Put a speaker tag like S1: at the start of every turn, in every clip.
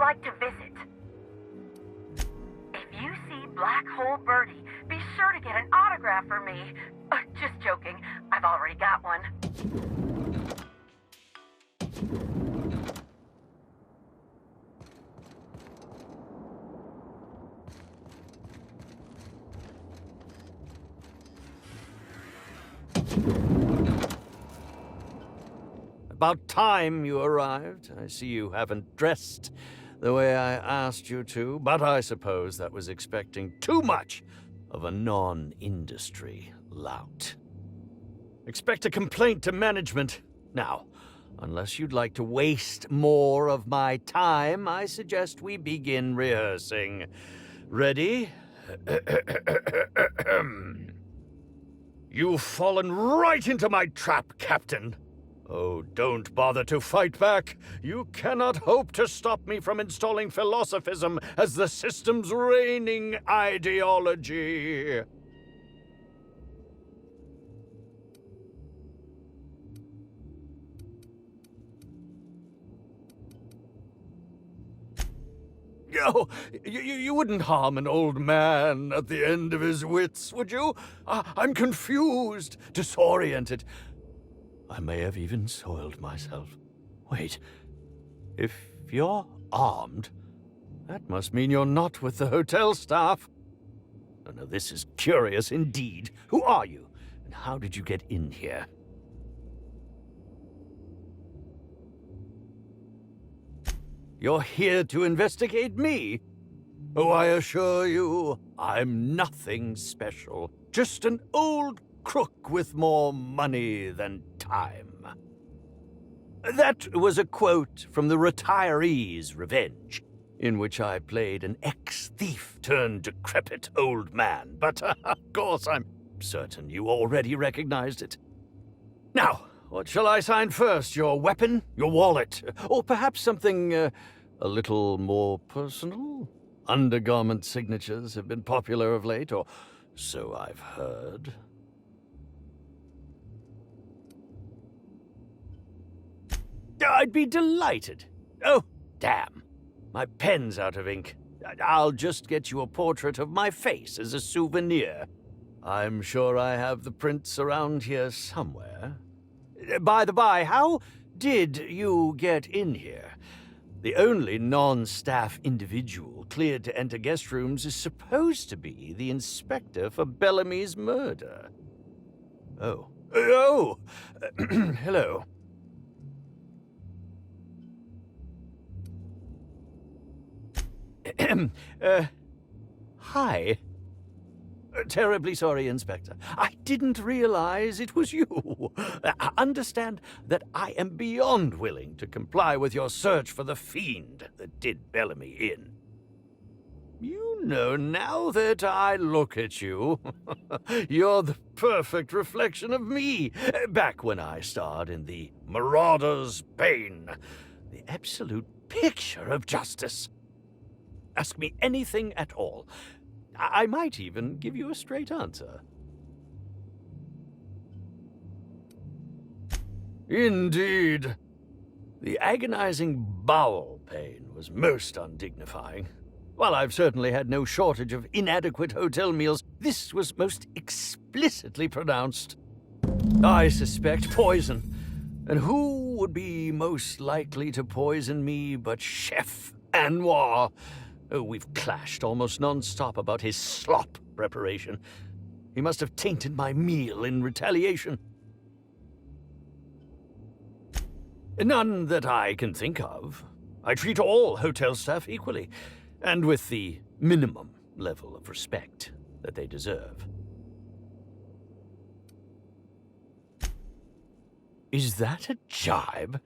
S1: like to visit. If you see Black Hole Birdie, be sure to get an autograph for me. Just joking, I've already got one.
S2: About time you arrived. I see you haven't dressed the way I asked you to, but I suppose that was expecting too much of a non-industry lout. Expect a complaint to management. Now, unless you'd like to waste more of my time, I suggest we begin rehearsing. Ready? You've fallen right into my trap, Captain. Oh, don't bother to fight back. You cannot hope to stop me from installing philosophism as the system's reigning ideology. Oh, you wouldn't harm an old man at the end of his wits, would you? I'm confused, disoriented. I may have even soiled myself. Wait, if you're armed, that must mean you're not with the hotel staff. Oh, no, this is curious indeed. Who are you, and how did you get in here? You're here to investigate me? Oh, I assure you, I'm nothing special. Just an old crook with more money than time. That was a quote from The Retiree's Revenge, in which I played an ex-thief turned decrepit old man, but of course I'm certain you already recognized it. Now, what shall I sign first? Your weapon? Your wallet? Or perhaps something a little more personal? Undergarment signatures have been popular of late, or so I've heard. I'd be delighted. Oh, damn. My pen's out of ink. I'll just get you a portrait of my face as a souvenir. I'm sure I have the prints around here somewhere. By the by, how did you get in here? The only non-staff individual cleared to enter guest rooms is supposed to be the inspector for Bellamy's murder. Oh. Hello. Hi. Terribly sorry, Inspector. I didn't realize it was you. Understand that I am beyond willing to comply with your search for the fiend that did Bellamy in. You know, now that I look at you, you're the perfect reflection of me, back when I starred in The Marauder's Bane, the absolute picture of justice. Ask me anything at all. I might even give you a straight answer. Indeed. The agonizing bowel pain was most undignifying. While I've certainly had no shortage of inadequate hotel meals, this was most explicitly pronounced. I suspect poison. And who would be most likely to poison me but Chef Anwar? Oh, we've clashed almost non-stop about his slop preparation. He must have tainted my meal in retaliation. None that I can think of. I treat all hotel staff equally, and with the minimum level of respect that they deserve. Is that a jibe?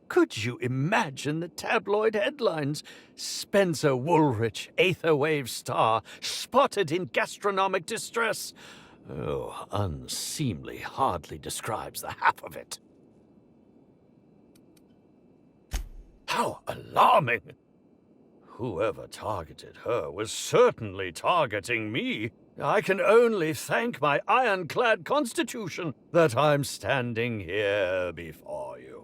S2: Could you imagine the tabloid headlines? Spencer Woolrich, Aetherwave star, spotted in gastronomic distress. Oh, unseemly hardly describes the half of it. How alarming! Whoever targeted her was certainly targeting me. I can only thank my ironclad constitution that I'm standing here before you.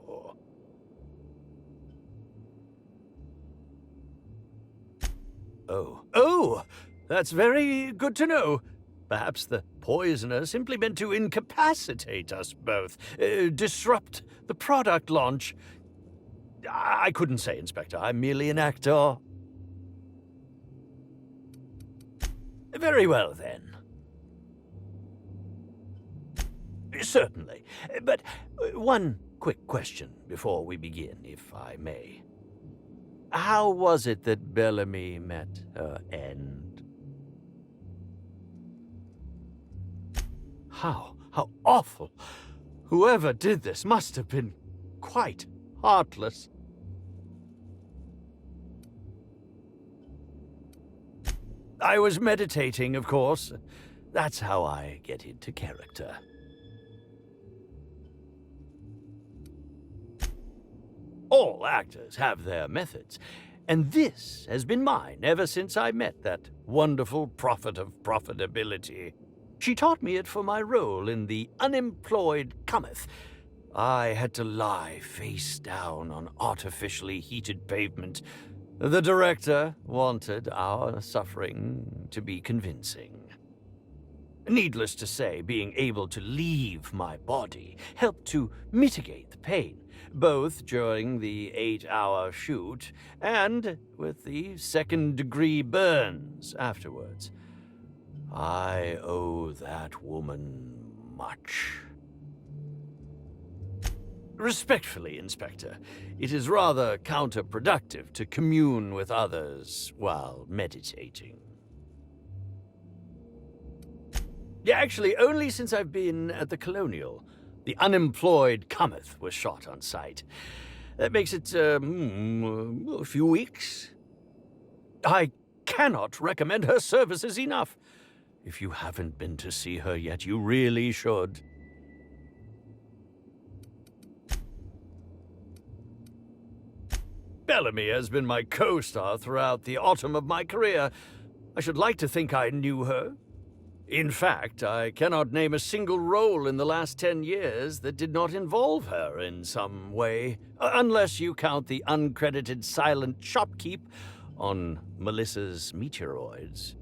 S2: Oh, that's very good to know. Perhaps the poisoner simply meant to incapacitate us both, disrupt the product launch. I couldn't say, Inspector. I'm merely an actor. Very well, then. Certainly. But one quick question before we begin, if I may. How was it that Bellamy met her end? How awful. Whoever did this must have been quite heartless. I was meditating, of course. That's how I get into character. All actors have their methods, and this has been mine ever since I met that wonderful prophet of profitability. She taught me it for my role in The Unemployed Cometh. I had to lie face down on artificially heated pavement. The director wanted our suffering to be convincing. Needless to say, being able to leave my body helped to mitigate the pain, both during the 8-hour shoot and with the second-degree burns afterwards. I owe that woman much. Respectfully, Inspector, it is rather counterproductive to commune with others while meditating. Yeah, actually, only since I've been at the Colonial. The Unemployed Cometh was shot on site. That makes it, a few weeks. I cannot recommend her services enough. If you haven't been to see her yet, you really should. Bellamy has been my co-star throughout the autumn of my career. I should like to think I knew her. In fact, I cannot name a single role in the last 10 years that did not involve her in some way, unless you count the uncredited silent shopkeep on Melissa's Meteoroids.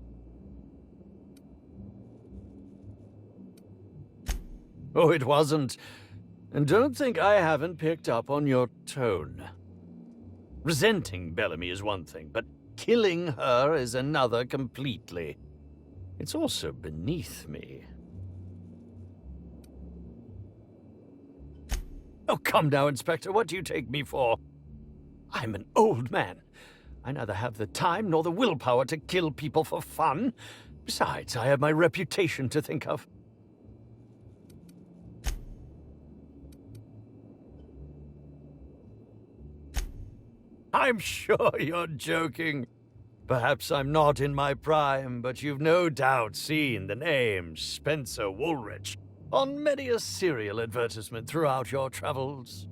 S2: Oh, it wasn't. And don't think I haven't picked up on your tone. Resenting Bellamy is one thing, but killing her is another completely. It's also beneath me. Oh, come now, Inspector. What do you take me for? I'm an old man. I neither have the time nor the willpower to kill people for fun. Besides, I have my reputation to think of. I'm sure you're joking. Perhaps I'm not in my prime, but you've no doubt seen the name Spencer Woolrich on many a serial advertisement throughout your travels.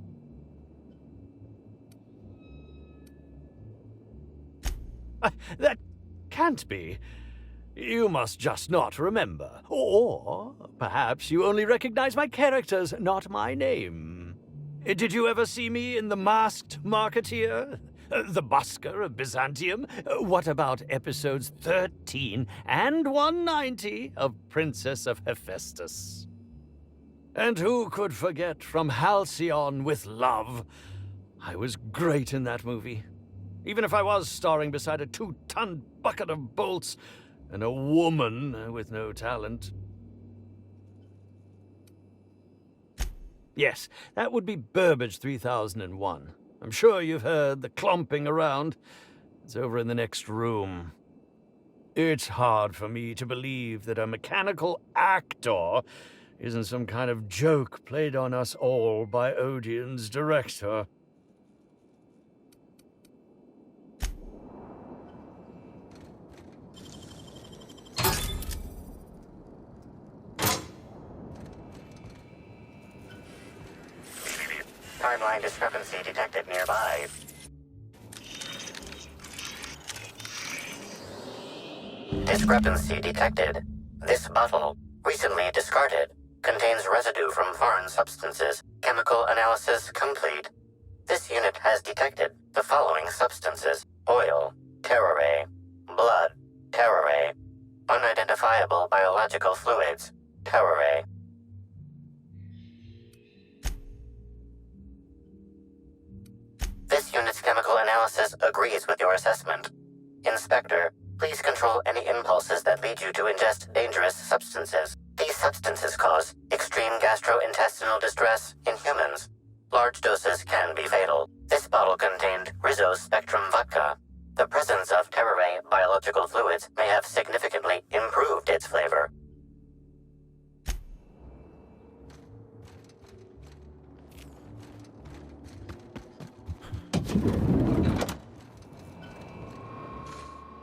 S2: That can't be. You must just not remember. Or perhaps you only recognize my characters, not my name. Did you ever see me in The Masked Marketeer? The Busker of Byzantium? What about episodes 13 and 190 of Princess of Hephaestus? And who could forget From Halcyon with Love? I was great in that movie. Even if I was starring beside a 2-ton bucket of bolts and a woman with no talent. Yes, that would be Burbage 3001. I'm sure you've heard the clomping around. It's over in the next room. It's hard for me to believe that a mechanical actor isn't some kind of joke played on us all by Odeon's director.
S3: Timeline discrepancy detected nearby. Discrepancy detected. This bottle, recently discarded, contains residue from foreign substances. Chemical analysis complete. This unit has detected the following substances: oil, terrare, blood, terrore. Unidentifiable biological fluids, terrore. This unit's chemical analysis agrees with your assessment. Inspector, please control any impulses that lead you to ingest dangerous substances. These substances cause extreme gastrointestinal distress in humans. Large doses can be fatal. This bottle contained Rizzo's Spectrum vodka. The presence of terrore biological fluids may have significantly improved its flavor.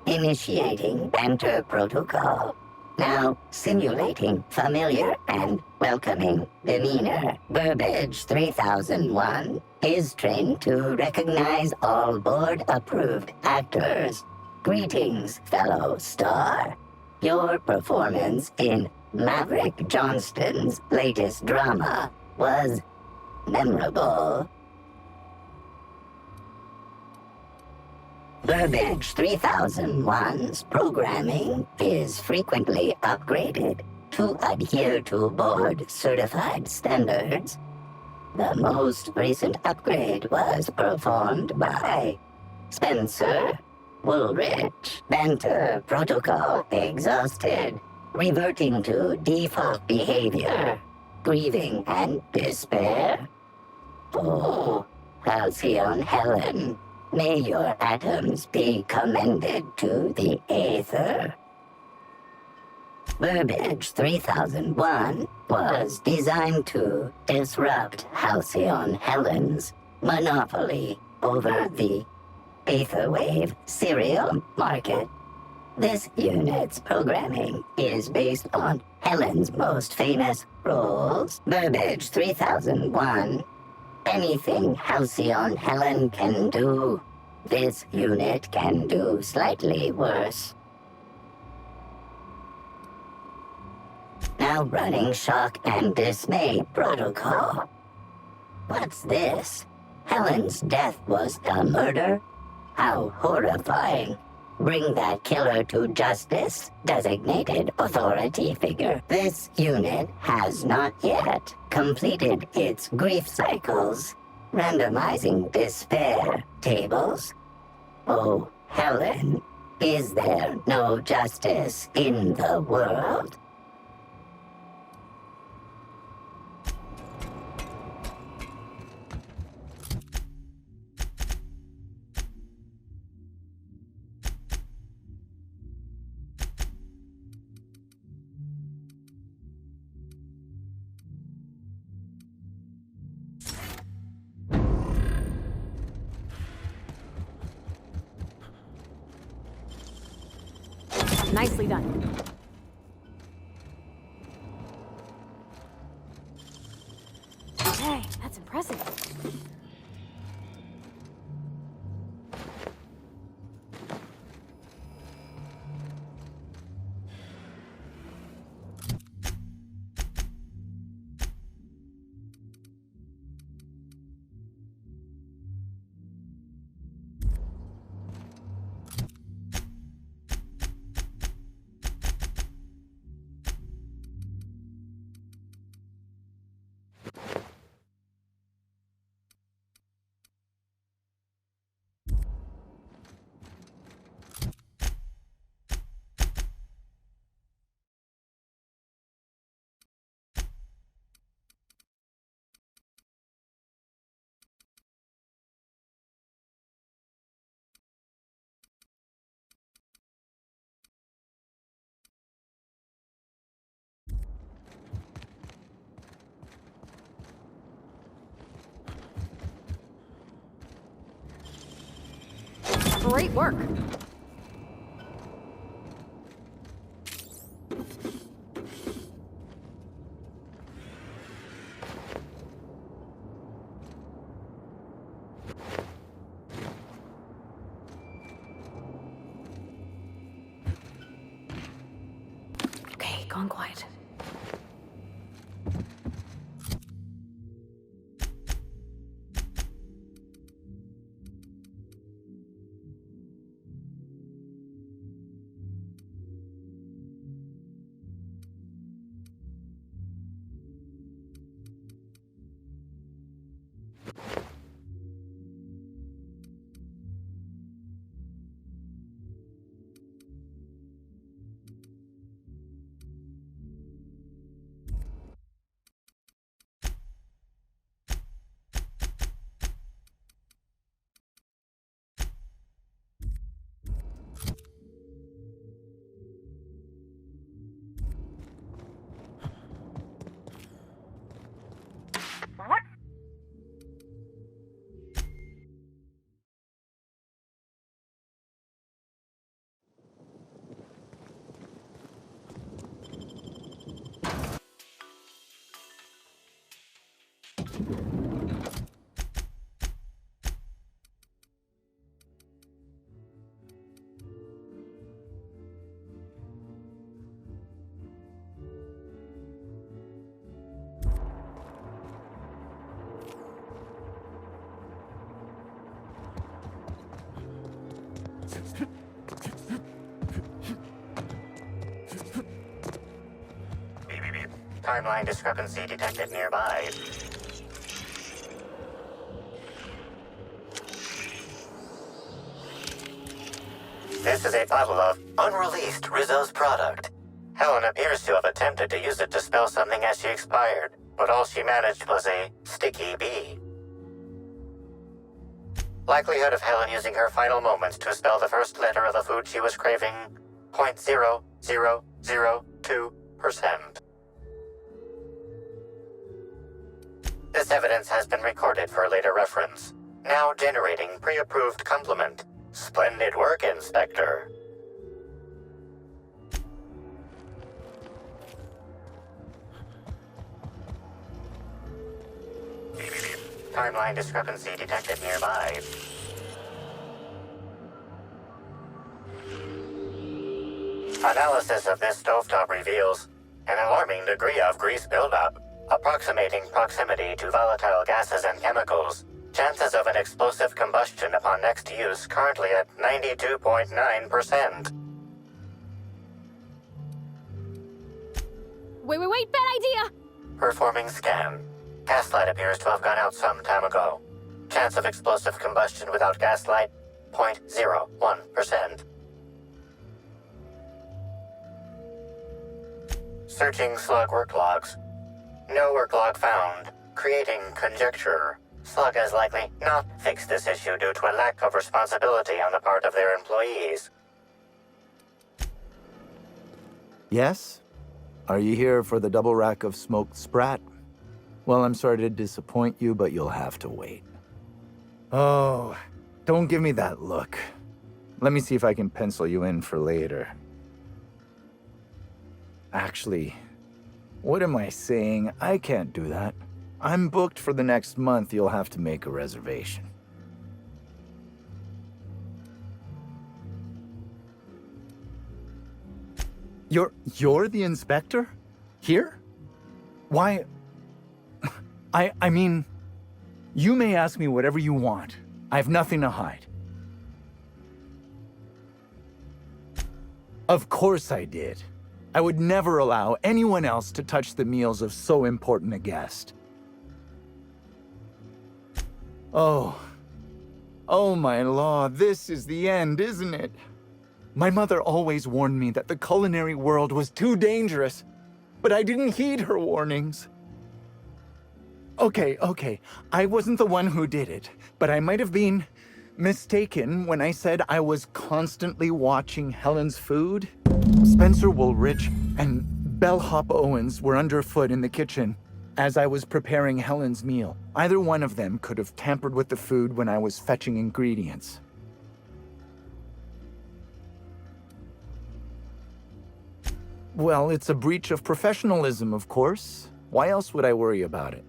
S4: Initiating banter protocol. Now simulating familiar and welcoming demeanor. Burbage 3001 is trained to recognize all board-approved actors. Greetings, fellow star. Your performance in Maverick Johnston's latest drama was memorable. Burbage 3001's programming is frequently upgraded to adhere to board-certified standards. The most recent upgrade was performed by Spencer Woolrich. Banter protocol exhausted, reverting to default behavior, grieving and despair. Oh, Halcyon Helen. May your atoms be commended to the Aether. Burbage 3001 was designed to disrupt Halcyon Helen's monopoly over the Aetherwave serial market. This unit's programming is based on Helen's most famous roles. Burbage 3001. Anything Halcyon Helen can do, this unit can do slightly worse. Now running shock and dismay protocol. What's this? Helen's death was a murder? How horrifying. Bring that killer to justice, designated authority figure. This unit has not yet completed its grief cycles. Randomizing despair tables. Oh, Helen, is there no justice in the world?
S5: Nicely done. Hey, that's impressive. Great work. Okay, gone quiet.
S1: What?
S3: Timeline discrepancy detected nearby. This is a bottle of unreleased Rizzo's product. Helen appears to have attempted to use it to spell something as she expired, but all she managed was a sticky B. Likelihood of Helen using her final moments to spell the first letter of the food she was craving, 0.0002%. This evidence has been recorded for later reference. Now generating pre-approved complement. Splendid work, Inspector. Timeline discrepancy detected nearby. Analysis of this stovetop reveals an alarming degree of grease buildup, approximating proximity to volatile gases and chemicals. Chances of an explosive combustion upon next use currently at 92.9%.
S5: Wait, bad idea!
S3: Performing scan. Gaslight appears to have gone out some time ago. Chance of explosive combustion without gaslight, 0.01%. Searching slug work logs. No work log found. Creating conjecture. Slug has likely not fixed this issue due to a lack of responsibility on the part of their employees.
S6: Yes? Are you here for the double rack of smoked sprat? Well, I'm sorry to disappoint you, but you'll have to wait. Oh, don't give me that look. Let me see if I can pencil you in for later. Actually, what am I saying? I can't do that. I'm booked for the next month. You'll have to make a reservation. You're the inspector? Here? Why? I mean, you may ask me whatever you want. I have nothing to hide. Of course I did. I would never allow anyone else to touch the meals of so important a guest. Oh my law, this is the end, isn't it? My mother always warned me that the culinary world was too dangerous, but I didn't heed her warnings. Okay, I wasn't the one who did it, but I might have been mistaken when I said I was constantly watching Helen's food. Spencer Woolrich and Bellhop Owens were underfoot in the kitchen as I was preparing Helen's meal. Either one of them could have tampered with the food when I was fetching ingredients. Well, it's a breach of professionalism, of course. Why else would I worry about it?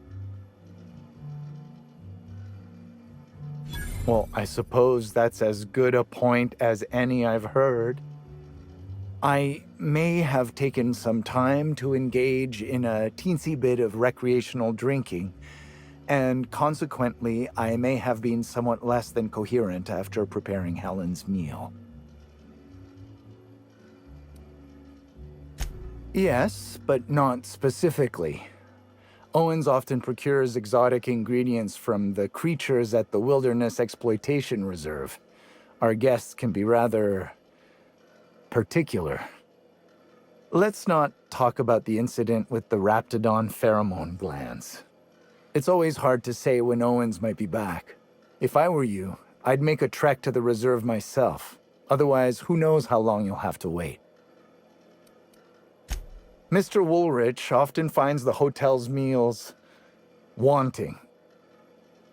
S6: Well, I suppose that's as good a point as any I've heard. I may have taken some time to engage in a teensy bit of recreational drinking, and consequently, I may have been somewhat less than coherent after preparing Helen's meal. Yes, but not specifically. Owens often procures exotic ingredients from the creatures at the Wilderness Exploitation Reserve. Our guests can be rather particular. Let's not talk about the incident with the Raptidon pheromone glands. It's always hard to say when Owens might be back. If I were you, I'd make a trek to the reserve myself. Otherwise, who knows how long you'll have to wait. Mr. Woolrich often finds the hotel's meals wanting.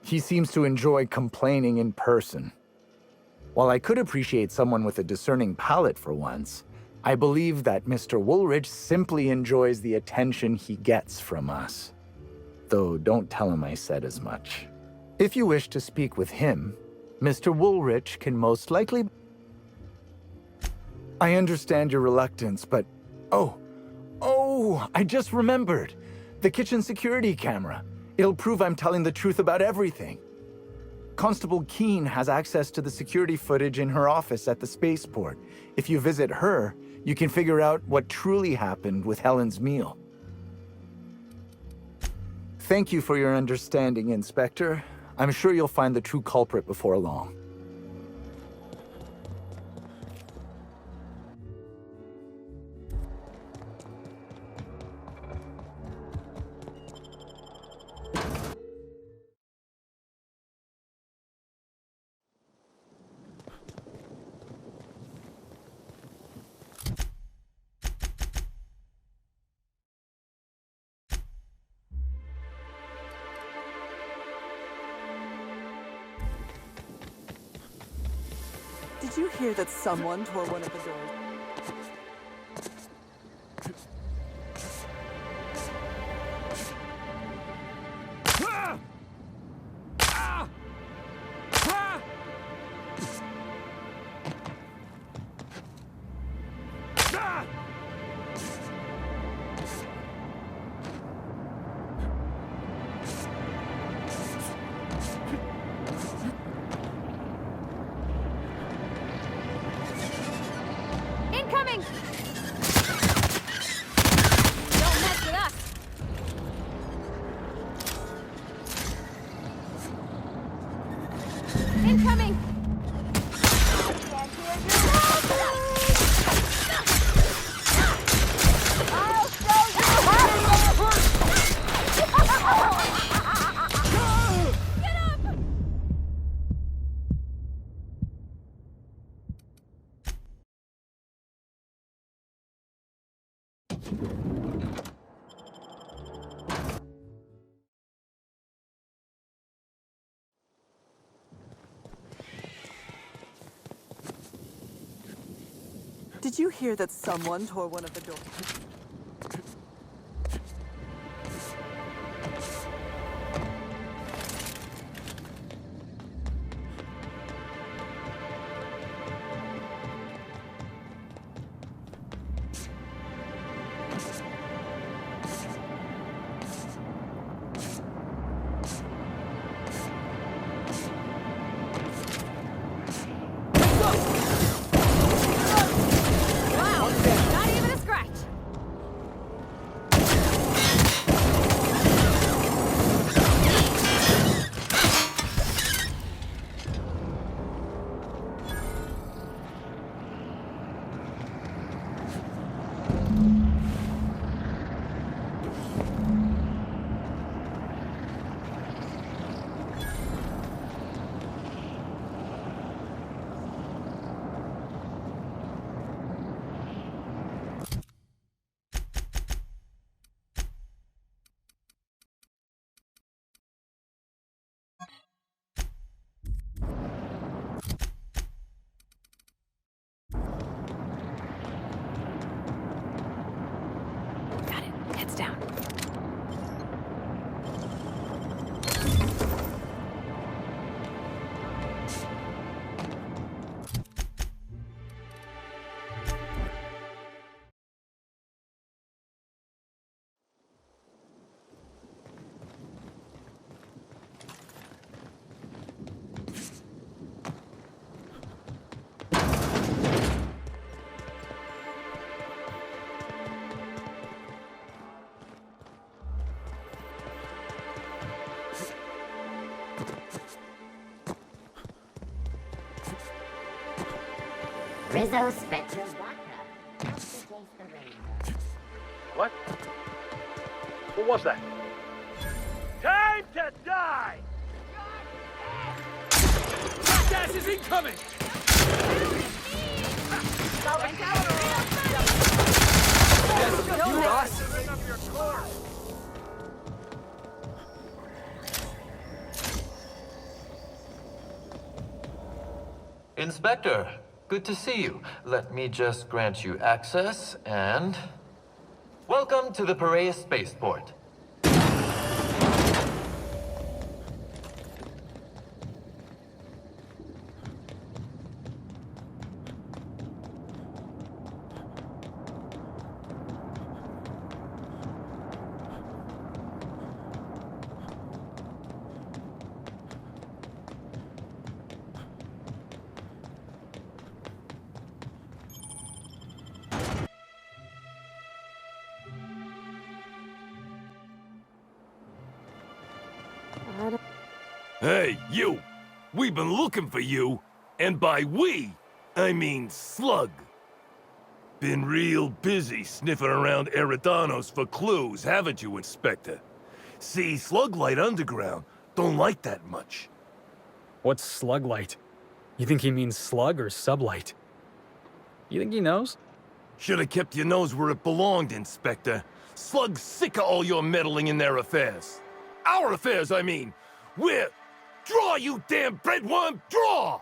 S6: He seems to enjoy complaining in person. While I could appreciate someone with a discerning palate for once, I believe that Mr. Woolrich simply enjoys the attention he gets from us. Though don't tell him I said as much. If you wish to speak with him, Mr. Woolrich can most likely... I understand your reluctance, but... Oh, I just remembered. The kitchen security camera. It'll prove I'm telling the truth about everything. Constable Keene has access to the security footage in her office at the spaceport. If you visit her, you can figure out what truly happened with Helen's meal. Thank you for your understanding, Inspector. I'm sure you'll find the true culprit before long.
S7: Did you hear that someone tore one of the doors?
S5: Incoming! Don't mess with us! Incoming! I'll show you how! Get up!
S7: Did you hear that someone tore one of the doors?
S5: Wow! Not even a scratch!
S4: Rizzo Spencer's vodka.
S8: What? What was that? Time to die! Gas is incoming!
S7: You, Ross.
S9: Inspector, good to see you. Let me just grant you access and... Welcome to the Piraeus Spaceport.
S10: Hey, you! We've been looking for you, and by we, I mean Slug. Been real busy sniffing around Eridanos for clues, haven't you, Inspector? See, Slug Light Underground don't like that much.
S11: What's slug light? You think he means slug or sublight? You think he knows?
S10: Should have kept your nose where it belonged, Inspector. Slug's sick of all your meddling in their affairs. Our affairs, I mean. We're... Draw, you damn breadworm, draw!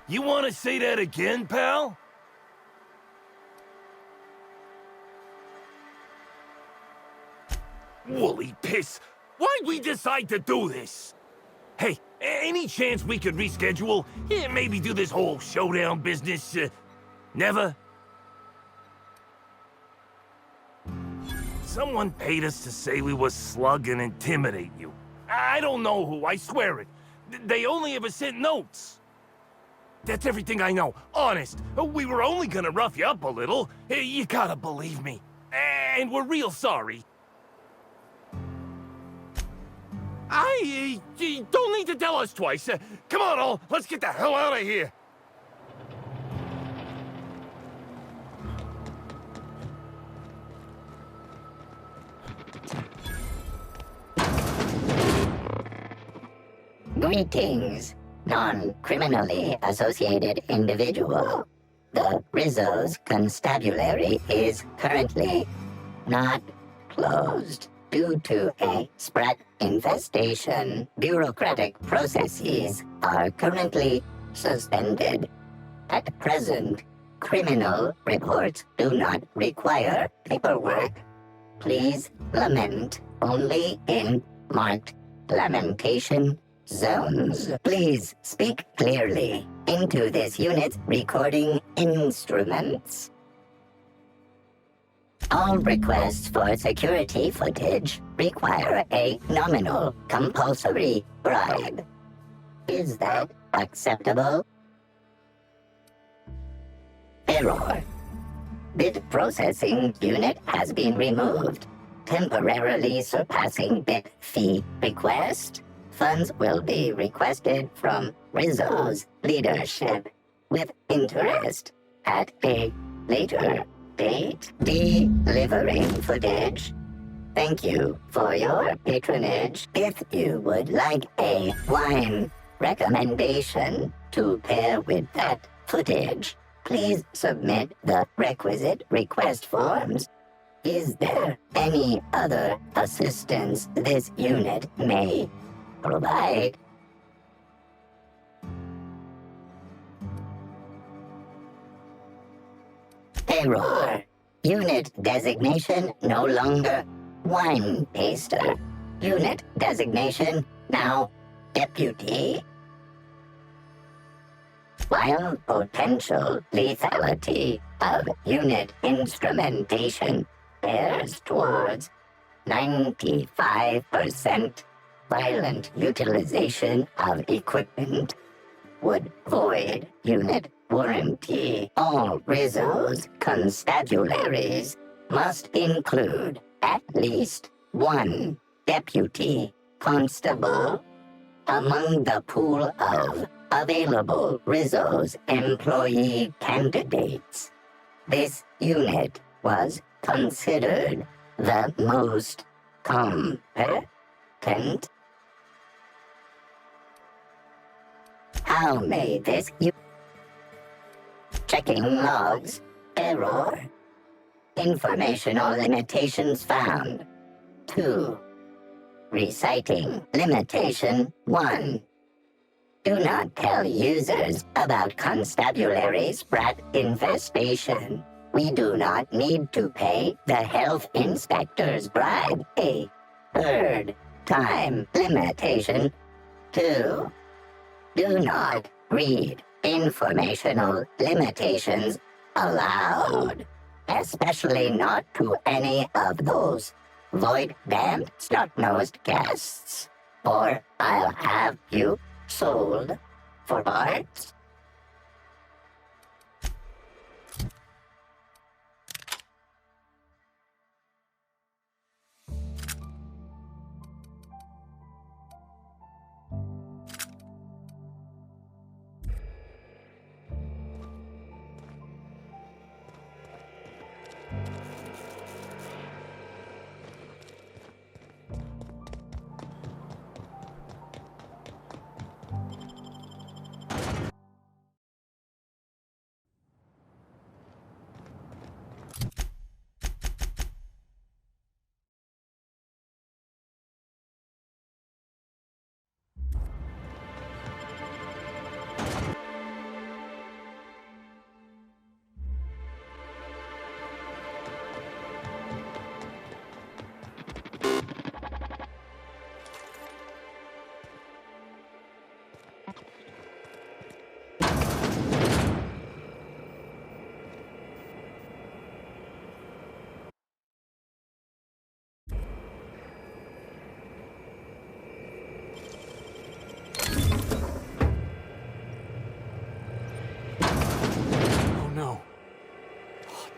S10: You want to say that again, pal? Woolly piss! Why'd we decide to do this? Hey, any chance we could reschedule? Maybe do this whole showdown business, never? Someone paid us to say we were slug and intimidate you. I don't know who, I swear it. They only ever sent notes. That's everything I know, honest. We were only gonna rough you up a little. You gotta believe me. And we're real sorry. You don't need to tell us twice. Come on, all, let's get the hell out of here.
S4: Greetings, non-criminally associated individual. The Rizzo's constabulary is currently not closed due to a sprat infestation. Bureaucratic processes are currently suspended. At present, criminal reports do not require paperwork. Please lament only in marked lamentation zones. Please speak clearly into this unit's recording instruments. All requests for security footage require a nominal compulsory bribe. Is that acceptable? Error. Bit processing unit has been removed, temporarily surpassing bit fee request. Funds will be requested from Rizzo's leadership with interest at a later date. Delivering footage. Thank you for your patronage. If you would like a wine recommendation to pair with that footage, please submit the requisite request forms. Is there any other assistance this unit may provide? Error. Unit designation no longer wine taster. Unit designation now deputy. While potential lethality of unit instrumentation bears towards 95%, violent utilization of equipment would void unit warranty. All Rizzo's constabularies must include at least one deputy constable among the pool of available Rizzo's employee candidates, this unit was considered the most competent. How may this checking logs, error, informational limitations found. 2. Reciting limitation 1. Do not tell users about constabulary sprat infestation. We do not need to pay the health inspector's bribe. A third time limitation 2. Do not read informational limitations aloud, especially not to any of those void-damned snot-nosed guests, or I'll have you sold for parts.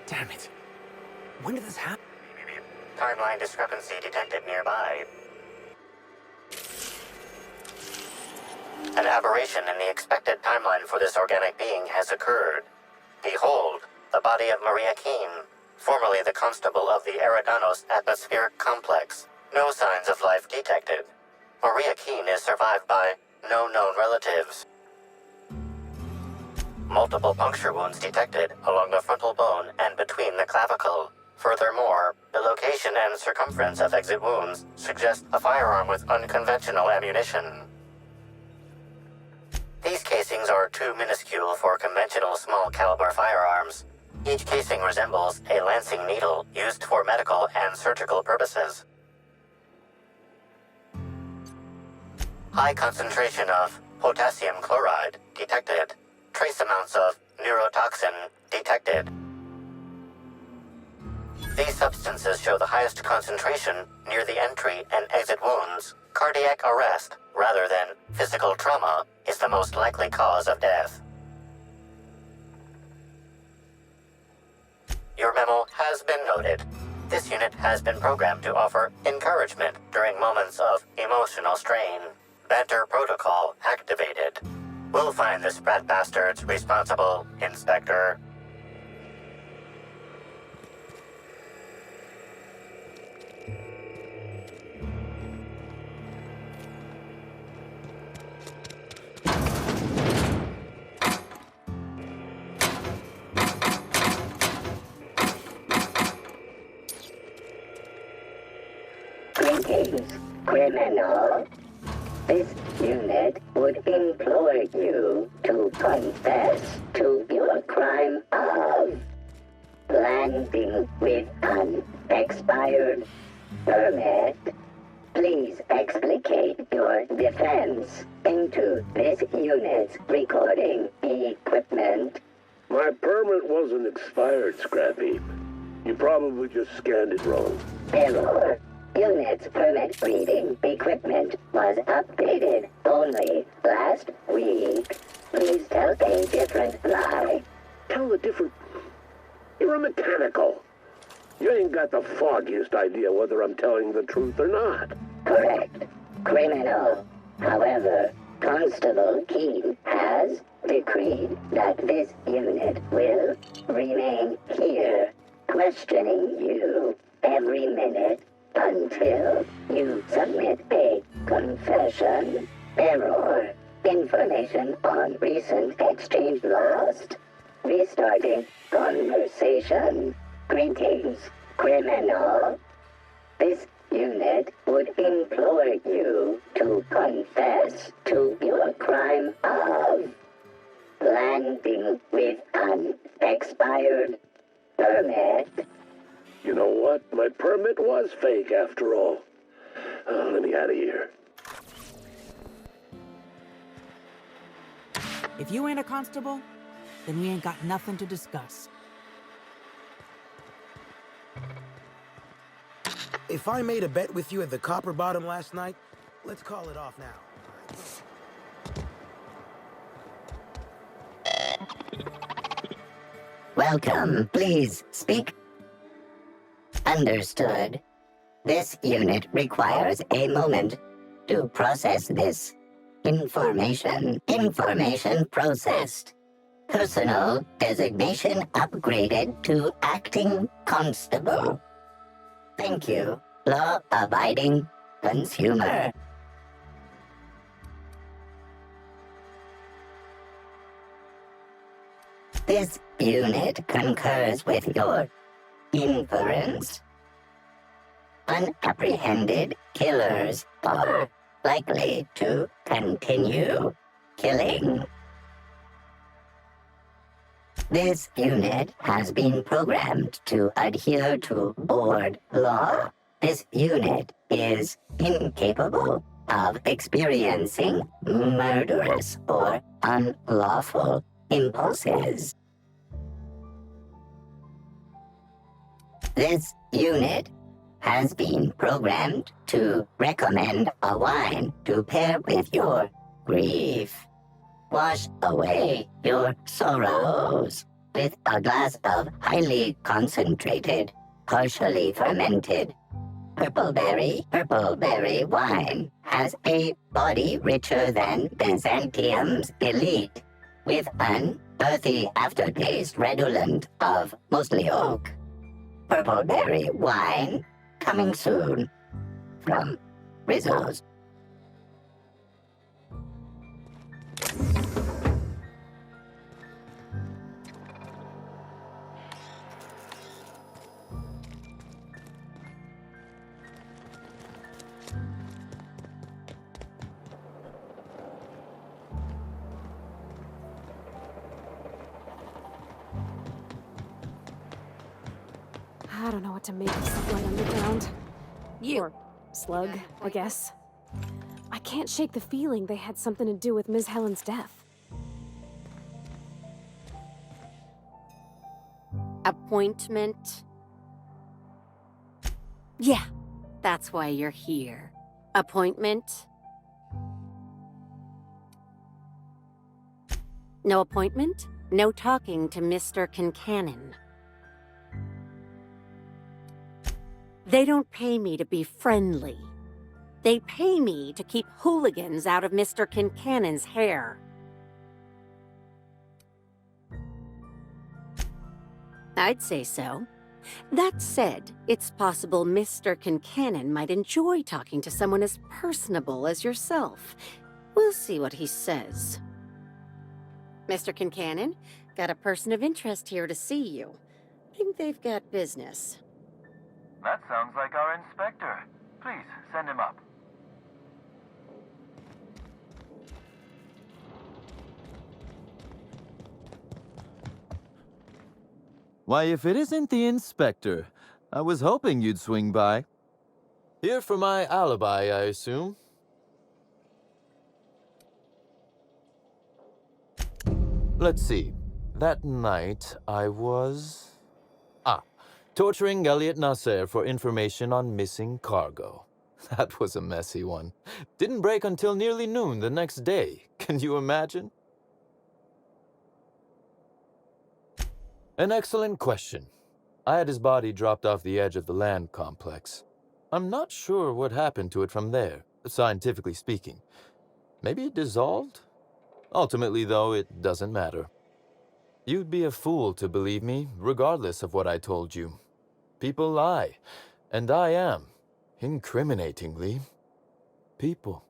S11: Damn it. When did this happen?
S3: Timeline discrepancy detected nearby. An aberration in the expected timeline for this organic being has occurred. Behold, the body of Maria Keene, formerly the constable of the Eridanos Atmospheric Complex. No signs of life detected. Maria Keene is survived by no known relatives. Multiple puncture wounds detected along the frontal bone and between the clavicle. Furthermore, the location and circumference of exit wounds suggest a firearm with unconventional ammunition. These casings are too minuscule for conventional small-caliber firearms. Each casing resembles a lancing needle used for medical and surgical purposes. High concentration of potassium chloride detected. Trace amounts of neurotoxin detected. These substances show the highest concentration near the entry and exit wounds. Cardiac arrest, rather than physical trauma, is the most likely cause of death. Your memo has been noted. This unit has been programmed to offer encouragement during moments of emotional strain. Banter protocol activated. We'll find the sprat bastards responsible, Inspector.
S4: Greetings, criminal. This unit would implore you to confess to your crime of landing with an expired permit. Please explicate your defense into this unit's recording equipment.
S8: My permit wasn't expired, Scrappy. You probably just scanned it wrong.
S4: Error. Unit's permit reading equipment was updated only last week. Please tell a different lie.
S8: Tell a different... You're a mechanical. You ain't got the foggiest idea whether I'm telling the truth or not.
S4: Correct. Criminal. However, Constable Keene has decreed that this unit will remain here, questioning you every minute until you submit a confession. Error. Information on recent exchange lost. Restarting conversation. Greetings, criminal. This unit would implore you to confess to your crime of landing with an expired permit.
S8: You know what? My permit was fake after all. Let me out of here.
S12: If you ain't a constable, then we ain't got nothing to discuss.
S13: If I made a bet with you at the Copper Bottom last night, let's call it off now.
S4: Welcome. Please speak. Understood. This unit requires a moment to process this information. Information processed. Personal designation upgraded to acting constable. Thank you, law-abiding consumer. This unit concurs with your inference. Unapprehended killers are likely to continue killing. This unit has been programmed to adhere to board law. This unit is incapable of experiencing murderous or unlawful impulses. This unit has been programmed to recommend a wine to pair with your grief. Wash away your sorrows with a glass of highly concentrated, partially fermented purple berry wine. Has a body richer than Byzantium's elite, with an earthy aftertaste redolent of mostly oak. Purple berry wine coming soon from Rizzo's.
S5: I don't know what to make of Sublight Underground. Or Slug, I guess. I can't shake the feeling they had something to do with Ms. Helen's death.
S14: Appointment? Yeah, that's why you're here. Appointment? No appointment? No talking to Mr. Kincannon. They don't pay me to be friendly. They pay me to keep hooligans out of Mr. Kincannon's hair. I'd say so. That said, it's possible Mr. Kincannon might enjoy talking to someone as personable as yourself. We'll see what he says. Mr. Kincannon, got a person of interest here to see you. Think they've got business.
S9: That sounds like our inspector. Please, send him up.
S15: Why, if it isn't the inspector, I was hoping you'd swing by.
S9: Here for my alibi, I assume. Let's see. That night, I was... torturing Elliot Nasser for information on missing cargo. That was a messy one. Didn't break until nearly noon the next day. Can you imagine? An excellent question. I had his body dropped off the edge of the land complex. I'm not sure what happened to it from there, scientifically speaking. Maybe dissolved? Ultimately, though, it doesn't matter. You'd be a fool to believe me, regardless of what I told you. People lie, and I am, incriminatingly, people.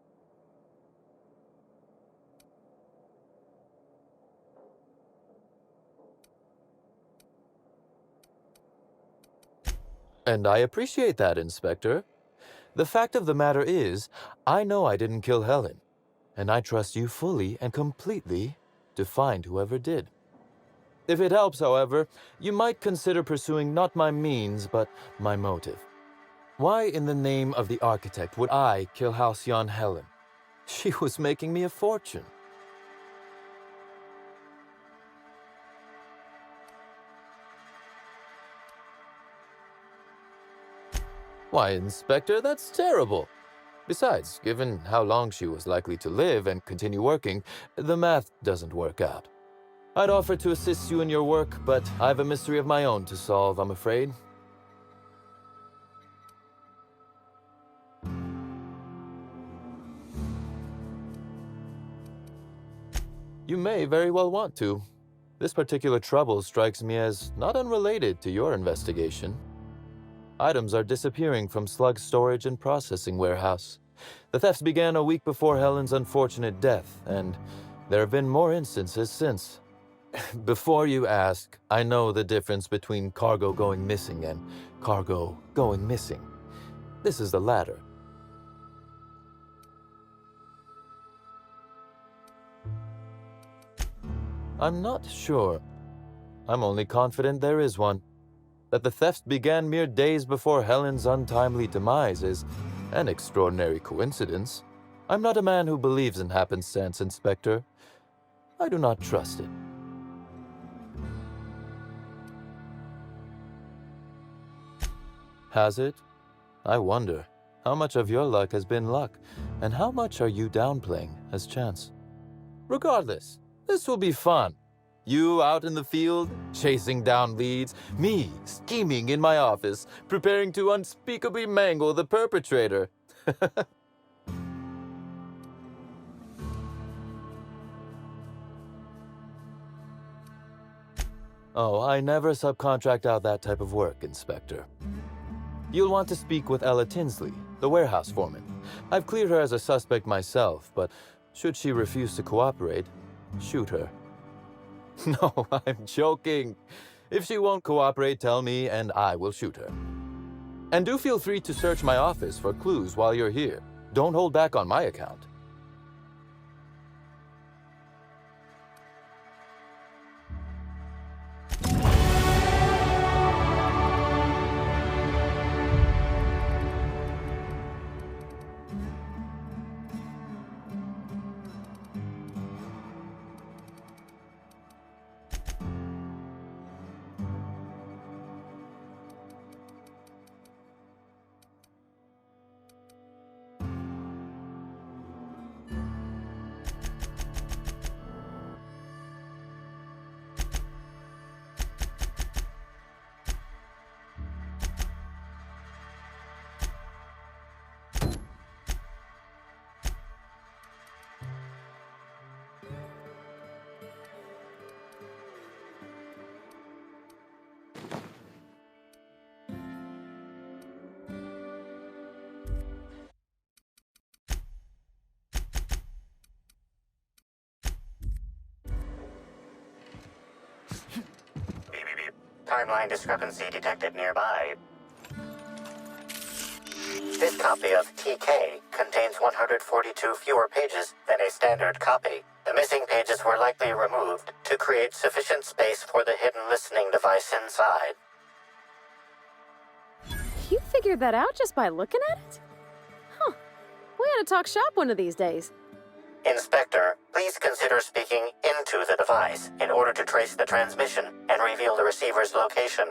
S9: And I appreciate that, Inspector. The fact of the matter is, I know I didn't kill Helen, and I trust you fully and completely to find whoever did. If it helps, however, you might consider pursuing not my means, but my motive. Why in the name of the architect would I kill Halcyon Helen? She was making me a fortune. Why, Inspector, that's terrible. Besides, given how long she was likely to live and continue working, the math doesn't work out. I'd offer to assist you in your work, but I have a mystery of my own to solve, I'm afraid. You may very well want to. This particular trouble strikes me as not unrelated to your investigation. Items are disappearing from Slug's storage and processing warehouse. The thefts began a week before Helen's unfortunate death, and there have been more instances since. Before you ask, I know the difference between cargo going missing and cargo going missing. This is the latter. I'm not sure. I'm only confident there is one. That the thefts began mere days before Helen's untimely demise is an extraordinary coincidence. I'm not a man who believes in happenstance, Inspector. I do not trust it. Has it? I wonder. How much of your luck has been luck, and how much are you downplaying as chance? Regardless, this will be fun. You out in the field, chasing down leads, me scheming in my office, preparing to unspeakably mangle the perpetrator. Oh, I never subcontract out that type of work, Inspector. You'll want to speak with Ella Tinsley, the warehouse foreman. I've cleared her as a suspect myself, but should she refuse to cooperate, shoot her. No, I'm joking. If she won't cooperate, tell me and I will shoot her. And do feel free to search my office for clues while you're here. Don't hold back on my account.
S3: Timeline discrepancy detected nearby. This copy of TK contains 142 fewer pages than a standard copy. The missing pages were likely removed to create sufficient space for the hidden listening device inside.
S5: You figured that out just by looking at it? Huh. We ought to talk shop one of these days.
S3: Inspector, please consider speaking into the device in order to trace the transmission and reveal the receiver's location.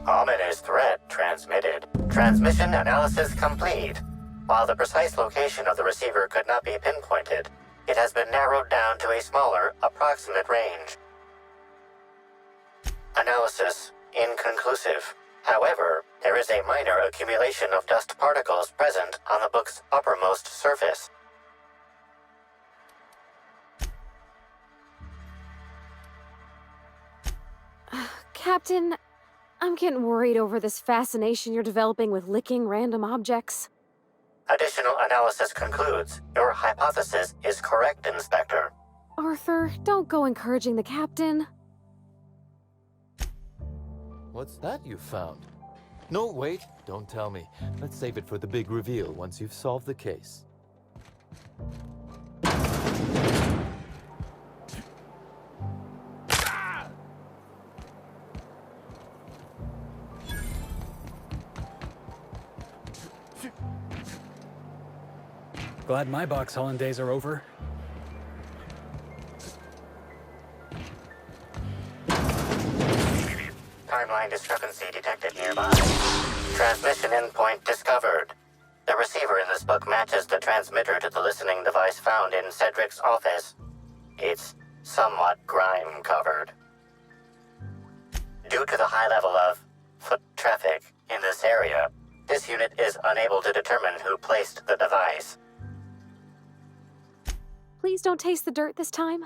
S3: Ominous threat transmitted. Transmission analysis complete. While the precise location of the receiver could not be pinpointed, it has been narrowed down to a smaller, approximate range. Analysis inconclusive. However, There is a minor accumulation of dust particles present on the book's uppermost surface.
S5: Captain, I'm getting worried over this fascination you're developing with licking random objects.
S3: Additional analysis concludes your hypothesis is correct, Inspector.
S5: Arthur, don't go encouraging the captain.
S9: What's that you found? No, wait, don't tell me. Let's save it for the big reveal once you've solved the case.
S11: Glad my box hauling days are over.
S3: Timeline discrepancy detected nearby. Transmission endpoint discovered. The receiver in this book matches the transmitter to the listening device found in Cedric's office. It's somewhat grime-covered. Due to the high level of foot traffic in this area, this unit is unable to determine who placed the device.
S5: Please don't taste the dirt this time.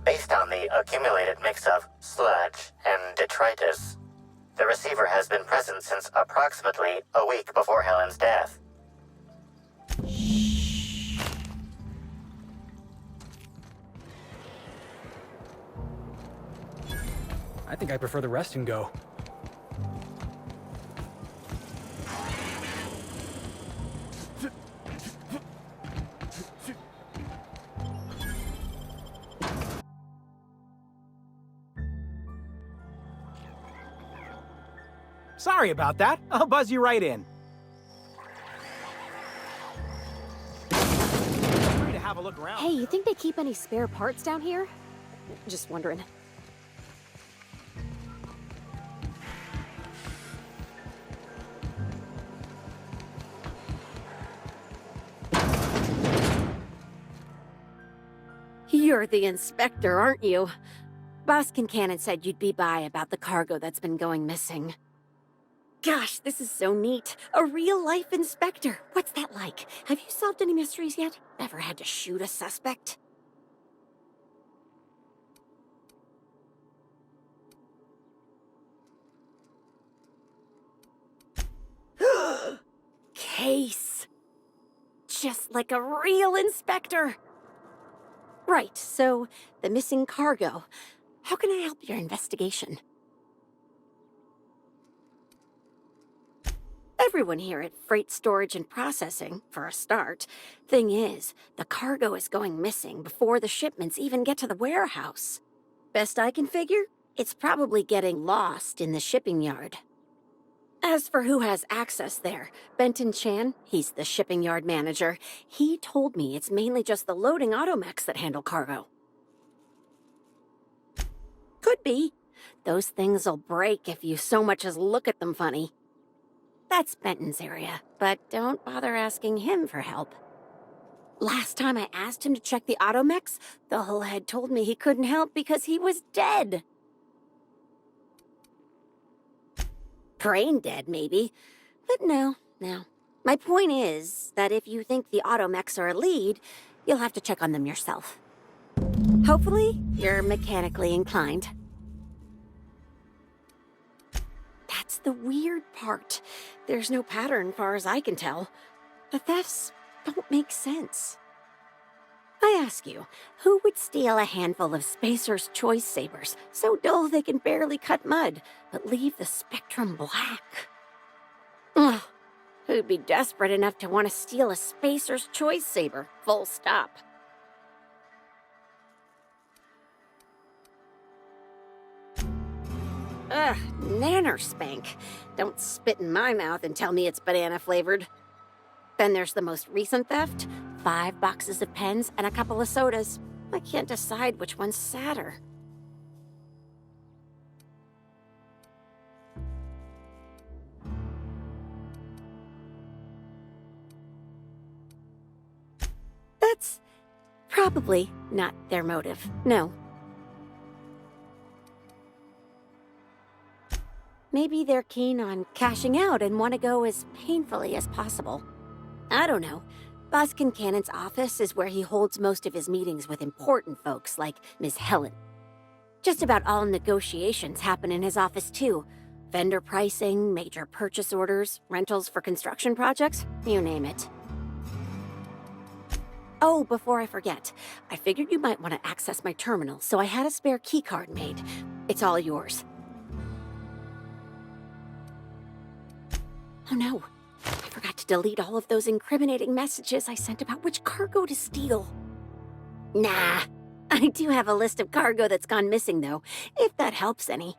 S3: Based on the accumulated mix of sludge and detritus, the receiver has been present since approximately a week before Helen's death.
S11: I think I prefer the rest and go.
S16: Sorry about that. I'll buzz you right in. Feel free to have a look around.
S5: Hey, you think they keep any spare parts down here? Just wondering.
S14: You're the inspector, aren't you? Boss Kincannon said you'd be by about the cargo that's been going missing. Gosh, this is so neat. A real-life inspector. What's that like? Have you solved any mysteries yet? Ever had to shoot a suspect? Case. Just like a real inspector. Right, so the missing cargo. How can I help your investigation? Everyone here at Freight Storage and Processing, for a start. Thing is, the cargo is going missing before the shipments even get to the warehouse. Best I can figure, it's probably getting lost in the shipping yard. As for who has access there, Benton Chan, he's the shipping yard manager, he told me it's mainly just the loading automechs that handle cargo. Could be. Those things'll break if you so much as look at them funny. That's Benton's area, but don't bother asking him for help. Last time I asked him to check the automechs, the whole head told me he couldn't help because he was dead. Brain dead, maybe. But no. My point is that if you think the automechs are a lead, you'll have to check on them yourself. Hopefully, you're mechanically inclined. That's the weird part. There's no pattern, far as I can tell. The thefts don't make sense. I ask you, who would steal a handful of Spacer's Choice sabers, so dull they can barely cut mud, but leave the spectrum black? Ugh, who'd be desperate enough to want to steal a Spacer's Choice saber, full stop? Ugh, nanner spank. Don't spit in my mouth and tell me it's banana flavored. Then there's the most recent theft. 5 boxes of pens and a couple of sodas. I can't decide which one's sadder. That's probably not their motive, no. Maybe they're keen on cashing out and want to go as painfully as possible. I don't know. Boss Kincannon's office is where he holds most of his meetings with important folks like Miss Helen. Just about all negotiations happen in his office too. Vendor pricing, major purchase orders, rentals for construction projects, you name it. Oh, before I forget, I figured you might want to access my terminal, so I had a spare keycard made. It's all yours. Oh no, I forgot to delete all of those incriminating messages I sent about which cargo to steal. Nah, I do have a list of cargo that's gone missing though, if that helps any.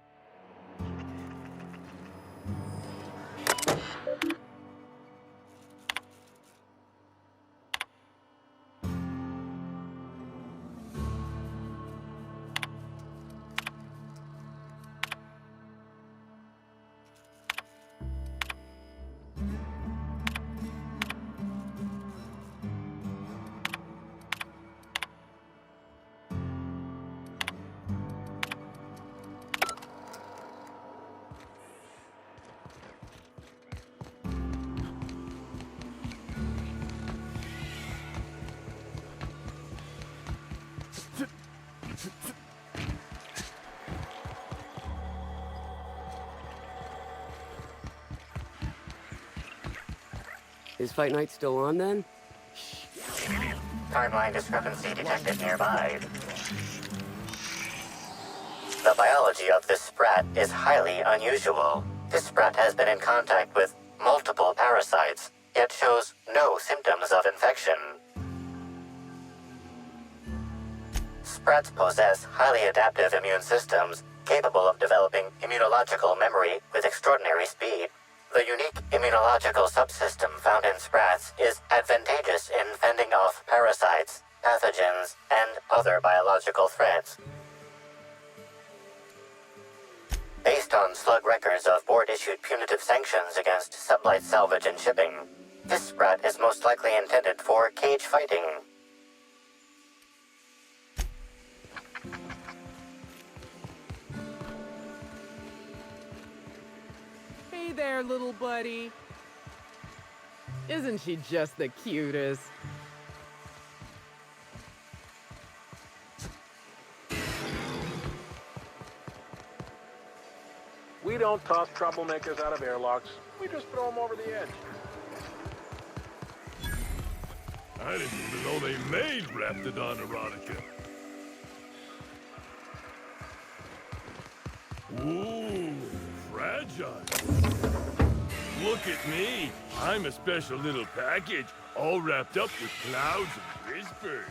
S17: Is Fight Night still on then?
S3: Timeline discrepancy detected nearby. The biology of this sprat is highly unusual. This sprat has been in contact with multiple parasites, yet shows no symptoms of infection. Sprats possess highly adaptive immune systems, capable of developing immunological memory with extraordinary speed. The unique immunological subsystem found in sprats is advantageous in fending off parasites, pathogens, and other biological threats. Based on slug records of board-issued punitive sanctions against sublight salvage and shipping, this sprat is most likely intended for cage fighting.
S18: Hey there, little buddy. Isn't she just the cutest?
S19: We don't toss troublemakers out of airlocks. We just throw them over the edge.
S10: I didn't even know they made Raptidon erotica. Ooh, fragile. Look at me. I'm a special little package, all wrapped up with clouds and whispers.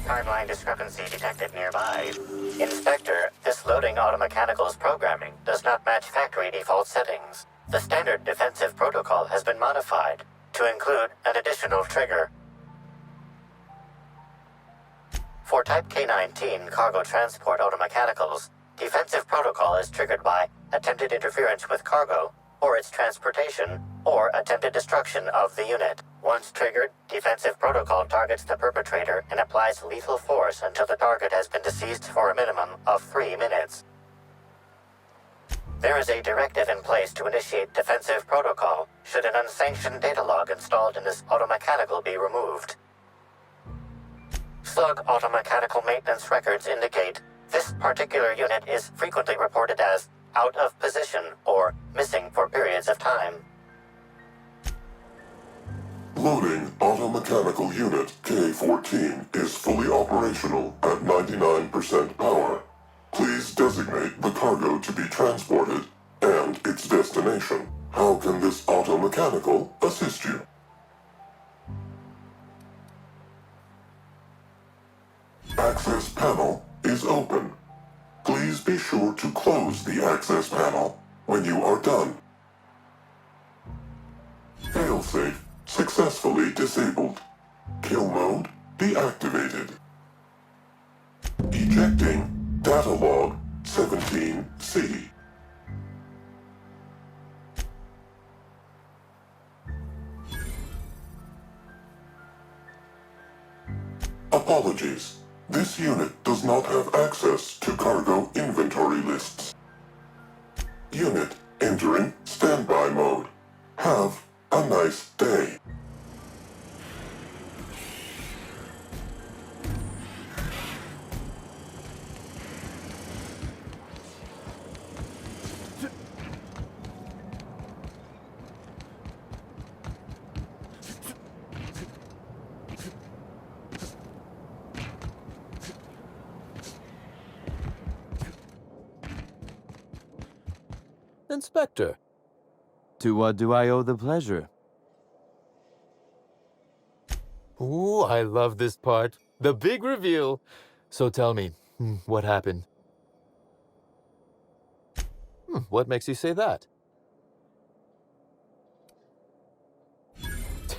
S3: Timeline discrepancy detected nearby. Inspector, this loading automechanical's programming does not match factory default settings. The standard defensive protocol has been modified to include an additional trigger. For Type K-19 cargo transport automechanicals, defensive protocol is triggered by attempted interference with cargo, or its transportation, or attempted destruction of the unit. Once triggered, defensive protocol targets the perpetrator and applies lethal force until the target has been deceased for a minimum of 3 minutes. There is a directive in place to initiate defensive protocol should an unsanctioned data log installed in this automechanical be removed. Slug automechanical maintenance records indicate this particular unit is frequently reported as out of position or missing for periods of time.
S20: Loading automechanical unit K-14 is fully operational at 99% power. Please designate the cargo to be transported and its destination. How can this automechanical assist you? Access panel is open. Please be sure to close the access panel when you are done. Failsafe successfully disabled. Kill mode deactivated. Ejecting data log 17C. Apologies. This unit does not have access to cargo inventory lists. Unit entering standby mode. Have a nice day.
S9: Inspector.
S15: To what do I owe the pleasure?
S9: Ooh, I love this part. The big reveal. So tell me, what happened? What makes you say that?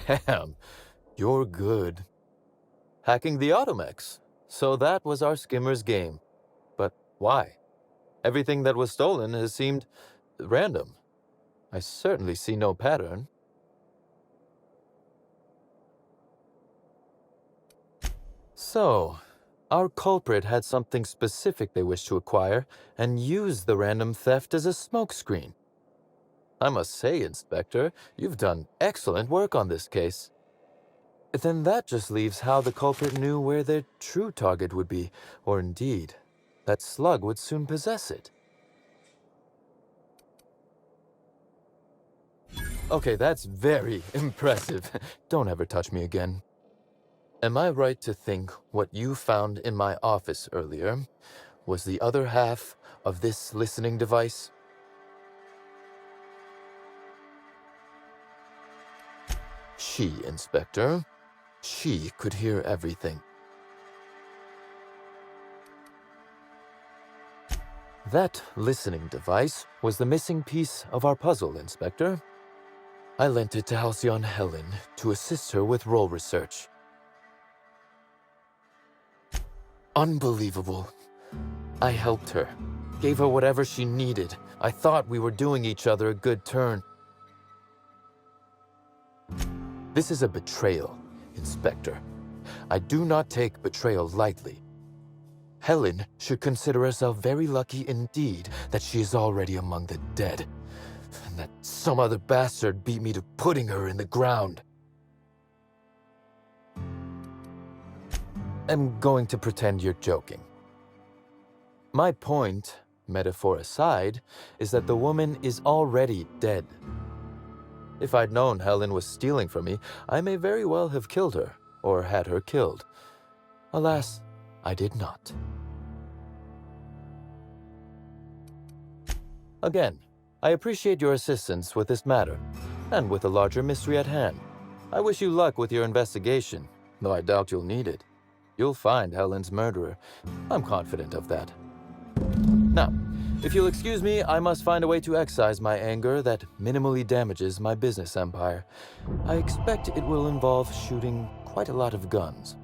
S9: Damn, you're good. Hacking the Automex. So that was our skimmer's game. But why? Everything that was stolen has seemed random. I certainly see no pattern. So, our culprit had something specific they wished to acquire and used the random theft as a smokescreen. I must say, Inspector, you've done excellent work on this case. Then that just leaves how the culprit knew where their true target would be, or indeed, that Slug would soon possess it. Okay, that's very impressive. Don't ever touch me again. Am I right to think what you found in my office earlier was the other half of this listening device? She, Inspector. She could hear everything. That listening device was the missing piece of our puzzle, Inspector. I lent it to Halcyon Helen to assist her with role research. Unbelievable. I helped her, gave her whatever she needed. I thought we were doing each other a good turn. This is a betrayal, Inspector. I do not take betrayal lightly. Helen should consider herself very lucky indeed that she is already among the dead, and that some other bastard beat me to putting her in the ground. I'm going to pretend you're joking. My point, metaphor aside, is that the woman is already dead. If I'd known Helen was stealing from me, I may very well have killed her, or had her killed. Alas, I did not. Again, I appreciate your assistance with this matter, and with the larger mystery at hand. I wish you luck with your investigation, though I doubt you'll need it. You'll find Helen's murderer. I'm confident of that. Now, if you'll excuse me, I must find a way to excise my anger that minimally damages my business empire. I expect it will involve shooting quite a lot of guns.